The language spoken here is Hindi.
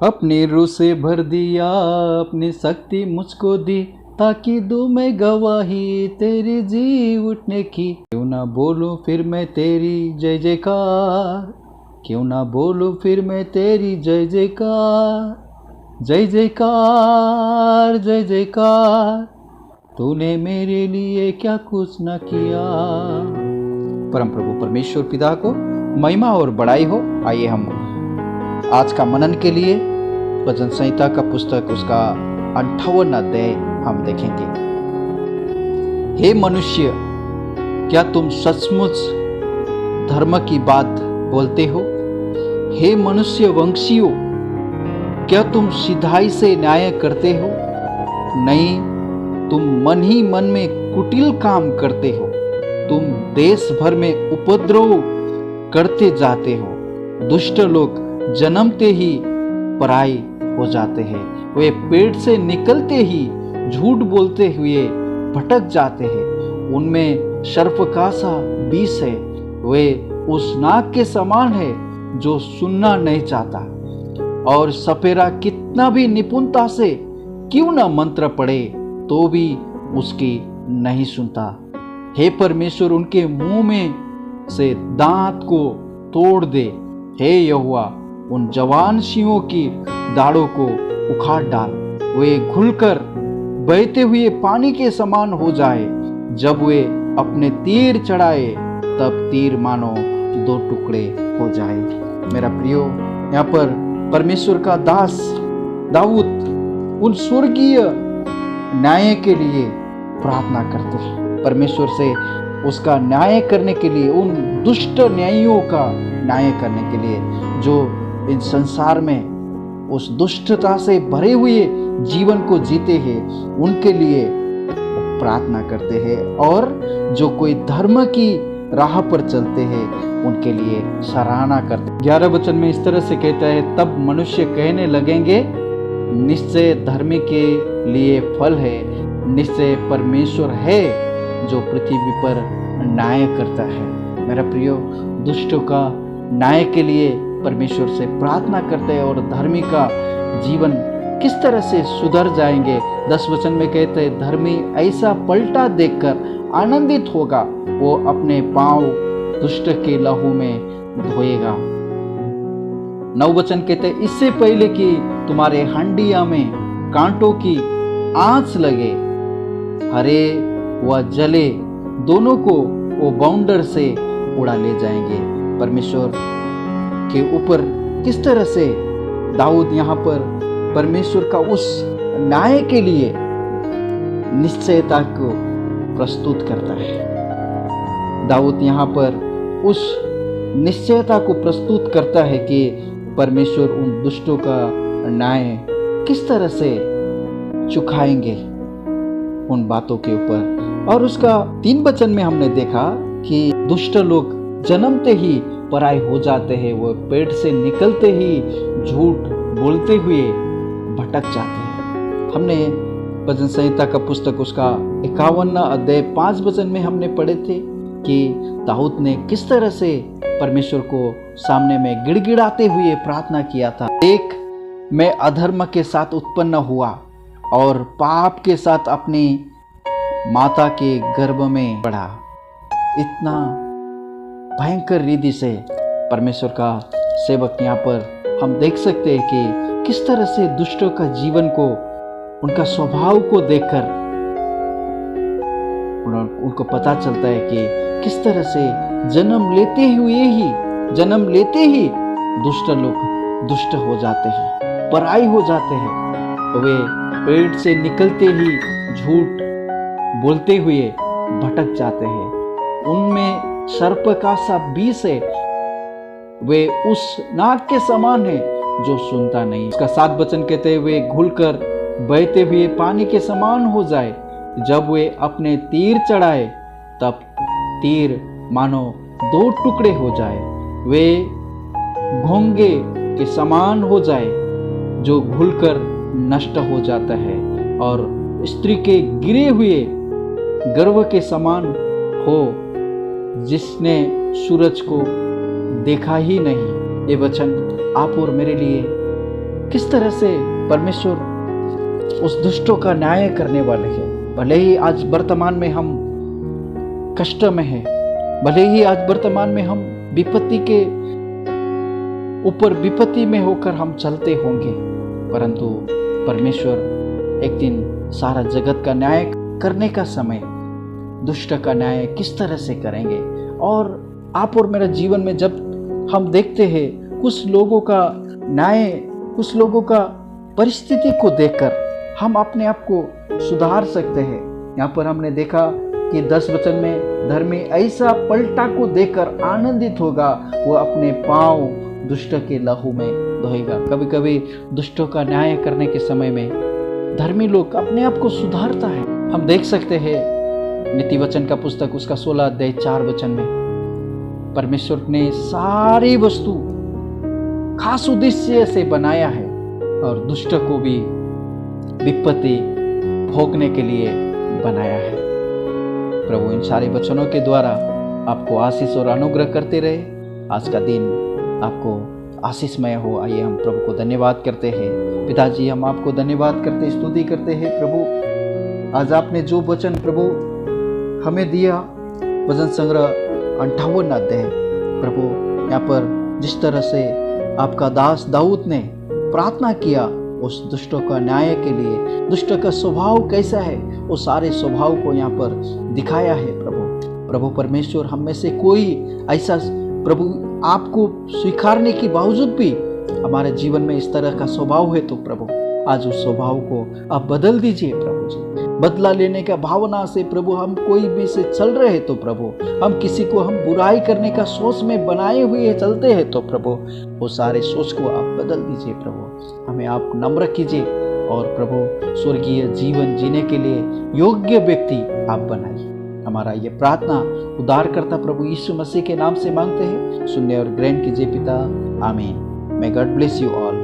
अपनी रूह से भर दिया, अपनी शक्ति मुझको दी, ताकि दूं मैं गवाही तेरी जी उठने की। क्यों ना बोलूं फिर मैं तेरी जय जयकार, क्यों ना बोलूं फिर मैं तेरी जय जयकार। जय जयकार जय जयकार, तूने मेरे लिए क्या कुछ न किया। परम प्रभु परमेश्वर पिता को महिमा और बड़ाई हो। आइए हम आज का मनन के लिए भजन संहिता का पुस्तक उसका 58वां अध्याय हम देखेंगे। हे मनुष्य, क्या तुम सचमुच धर्म की बात बोलते हो? हे मनुष्य वंशियों, क्या तुम सिधाई से न्याय करते हो? नहीं, तुम मन ही मन में कुटिल काम करते हो। तुम देश भर में उपद्रव करते जाते हो। दुष्ट लोग जन्मते ही पराई हो जाते हैं। वे पेट से निकलते ही झूठ बोलते हुए भटक जाते हैं। उनमें सर्प का सा विष है। वे उस नाग के समान है जो सुनना नहीं चाहता, और सपेरा कितना भी निपुणता से क्यों न मंत्र पढ़े तो भी उसकी नहीं सुनता। हे परमेश्वर, उनके मुंह में से दांत को तोड़ दे। हे यहोवा, उन जवान सिंहों की दाढ़ों को उखाड़ डाल। वे घुलकर बहते हुए पानी के समान हो जाए। जब वे अपने तीर चढ़ाए तब तीर मानो दो टुकड़े हो जाए। मेरा प्रियो, यहाँ पर परमेश्वर का दास दाऊद उन स्वर्गीय न्याय के लिए प्रार्थना करते हैं। परमेश्वर से उसका न्याय करने के लिए, उन दुष्ट न्यायियों का न्याय करने के लिए जो इन संसार में उस दुष्टता से भरे हुए जीवन को जीते हैं, उनके लिए प्रार्थना करते हैं। और जो कोई धर्म की राह पर चलते हैं उनके लिए सराहना करते हैं। 11 वचन में इस तरह से कहता है, तब मनुष्य कहने लगेंगे, निश्चय धर्मी के लिए फल है, निश्चय परमेश्वर है जो पृथ्वी पर न्याय करता है। मेरा प्रियो, दुष्टों का न्याय के लिए परमेश्वर से प्रार्थना करते हैं और धर्मी का जीवन किस तरह से सुधर जाएंगे। 10 वचन में कहते हैं, धर्मी ऐसा पलटा देखकर आनंदित होगा, वो अपने पांव दुष्ट के लहू में धोएगा। 9 वचन कहते हैं, इससे पहले कि तुम्हारे हंडिया में कांटों की आंच लगे, हरे व जले दोनों को वो बाउंडर से उड़ा ले जाएंगे। परमेश्वर के ऊपर किस तरह से दाऊद यहाँ पर परमेश्वर का उस न्याय के लिए निश्चयता को प्रस्तुत करता है। दाऊद यहाँ पर उस निश्चयता को प्रस्तुत करता है कि परमेश्वर उन दुष्टों का न्याय किस तरह से चुकाएंगे उन बातों के ऊपर। और उसका 3 वचन में हमने देखा कि दुष्ट लोग जन्मते ही पराई हो जाते हैं। वो पेट से निकलते ही झूठ बोलते हुए भटक जाते हैं। हमने भजन संहिता का पुस्तक उसका 51वां अध्याय 5 वचन में हमने पढ़े थे कि दाऊद ने किस तरह से परमेश्वर को सामने में गिड़गिड़ाते हुए प्रार्थना किया था। एक, मैं अधर्म के साथ उत्पन्न हुआ और पाप के साथ अपनी माता के गर्भ में बढ़ा। इतना भयंकर रीति से परमेश्वर का सेवक यहाँ पर हम देख सकते हैं कि किस तरह से दुष्टों का जीवन को, उनका स्वभाव को देखकर उनको पता चलता है कि किस तरह से जन्म लेते ही दुष्ट लोग दुष्ट हो जाते हैं, पराई हो जाते हैं। वे पेट से निकलते ही झूठ बोलते हुए भटक जाते हैं। उनमें सर्प का सा विष है। वे उस नाग के समान है जो सुनता नहीं। उसका 7 वचन कहते हुए घुलकर बहते हुए पानी के समान हो जाए। जब वे अपने तीर चढ़ाए तब तीर मानो 2 टुकड़े हो जाए। वे घोंगे के समान हो जाए जो घुलकर नष्ट हो जाता है, और स्त्री के गिरे हुए गर्भ के समान हो जिसने सूरज को देखा ही नहीं। ये वचन आप और मेरे लिए किस तरह से परमेश्वर उस दुष्टों का न्याय करने वाले हैं। भले ही आज वर्तमान में हम कष्ट में हैं, भले ही आज वर्तमान में हम विपत्ति के ऊपर विपत्ति में होकर हम चलते होंगे, परंतु परमेश्वर एक दिन सारा जगत का न्याय करने का समय दुष्ट का न्याय किस तरह से करेंगे। और आप और मेरा जीवन में जब हम देखते हैं कुछ लोगों का न्याय, कुछ लोगों का परिस्थिति को देखकर हम अपने आप को सुधार सकते हैं। यहाँ पर हमने देखा कि 10 वचन में धर्मी ऐसा पलटा को देखकर आनंदित होगा, वो अपने पांव दुष्ट के लहू में धोएगा। कभी कभी दुष्टों का न्याय करने के समय में धर्मी लोग अपने आप को सुधारता है। हम देख सकते हैं नीति वचन का पुस्तक उसका 16 अध्याय 4 वचन में परमेश्वर ने सारी वस्तु खास उद्देश्य से बनाया है और दुष्ट को भी विपत्ति भोगने के लिए बनाया है। प्रभु इन सारे वचनों के द्वारा आपको आशीष और अनुग्रह करते रहे। आज का दिन आपको आशीषमय हो। आइए हम प्रभु को धन्यवाद करते हैं। पिताजी, हम आपको धन्यवाद करते स्तुति करते हैं। प्रभु, आज आपने जो वचन प्रभु हमें दिया, भजन संग्रह 58 अध्याय, प्रभु यहाँ पर जिस तरह से आपका दास दाऊद ने प्रार्थना किया उस दुष्टों का न्याय के लिए, दुष्ट का स्वभाव कैसा है वो सारे स्वभाव को यहाँ पर दिखाया है। प्रभु परमेश्वर, हम में से कोई ऐसा प्रभु आपको स्वीकारने के बावजूद भी हमारे जीवन में इस तरह का स्वभाव है, तो प्रभु आज उस स्वभाव को आप बदल दीजिए। प्रभु जी, बदला लेने का भावना से प्रभु हम कोई भी से चल रहे हैं तो प्रभु, हम किसी को हम बुराई करने का सोच में बनाए हुए चलते हैं तो प्रभु वो सारे सोच को आप बदल दीजिए। प्रभु हमें आप नम्र कीजिए और प्रभु स्वर्गीय जीवन जीने के लिए योग्य व्यक्ति आप बनाइए। हमारा ये प्रार्थना उद्धारकर्ता प्रभु यीशु मसीह के नाम से मांगते हैं, सुनने और ग्रहण कीजिए पिता, आमीन। May God bless you all.